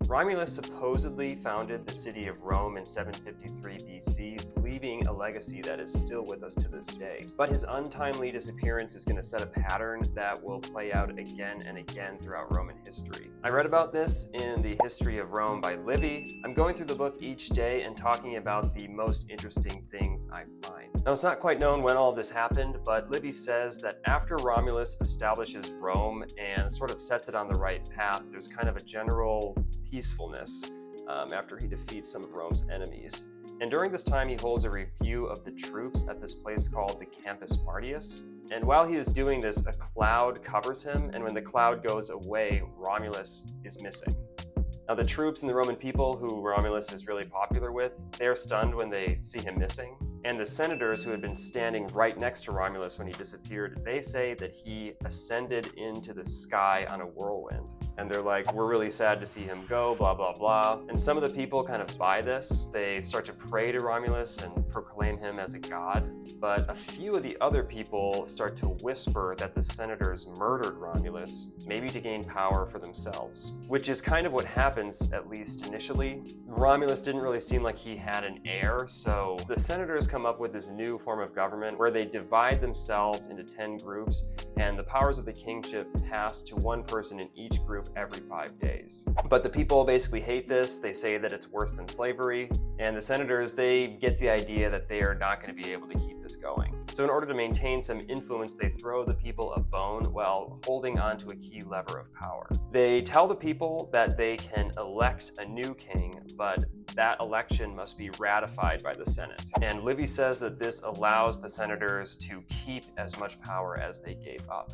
Romulus supposedly founded the city of Rome in 753 BC, leaving a legacy that is still with us to this day. But his untimely disappearance is going to set a pattern that will play out again and again throughout Roman history. I read about this in The History of Rome by Livy. I'm going through the book each day and talking about the most interesting things I find. Now, it's not quite known when all of this happened, but Livy says that after Romulus establishes Rome and sort of sets it on the right path, there's kind of a general peacefulness after he defeats some of Rome's enemies. And during this time, he holds a review of the troops at this place called the Campus Martius. And while he is doing this, a cloud covers him, and when the cloud goes away, Romulus is missing. Now, the troops and the Roman people who Romulus is really popular with, they're stunned when they see him missing. And the senators who had been standing right next to Romulus when he disappeared, they say that he ascended into the sky on a whirlwind. And they're like, we're really sad to see him go, blah, blah, blah. And some of the people kind of buy this. They start to pray to Romulus and proclaim him as a god. But a few of the other people start to whisper that the senators murdered Romulus, maybe to gain power for themselves, which is kind of what happens, at least initially. Romulus didn't really seem like he had an heir, so the senators come up with this new form of government where they divide themselves into 10 groups, and the powers of the kingship pass to one person in each group every 5 days. But the people basically hate this. They say that it's worse than slavery, and the senators, they get the idea that they are not going to be able to keep this going. So in order to maintain some influence, they throw the people a bone while holding onto a key lever of power. They tell the people that they can elect a new king, but that election must be ratified by the Senate. And Livy says that this allows the senators to keep as much power as they gave up.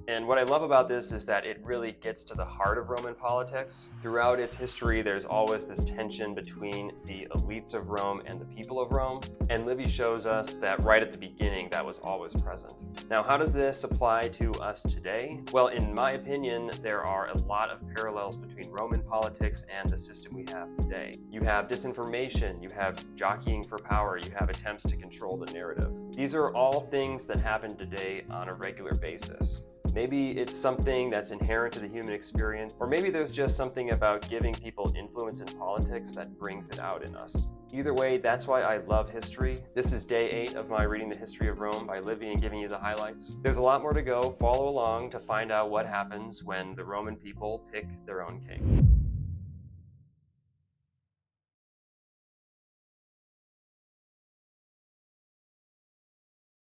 And what I love about this is that it really gets to the heart of Roman politics. Throughout its history, there's always this tension between the elites of Rome and the people of Rome. And Livy shows us that right at the beginning, that was always present. Now, how does this apply to us today? Well, in my opinion, there are a lot of parallels between Roman politics and the system we have today. You have disinformation, you have jockeying for power, you have attempts to control the narrative. These are all things that happen today on a regular basis. Maybe it's something that's inherent to the human experience, or maybe there's just something about giving people influence in politics that brings it out in us. Either way, that's why I love history. This is day 8 of my reading The History of Rome by Livy and giving you the highlights. There's a lot more to go. Follow along to find out what happens when the Roman people pick their own king.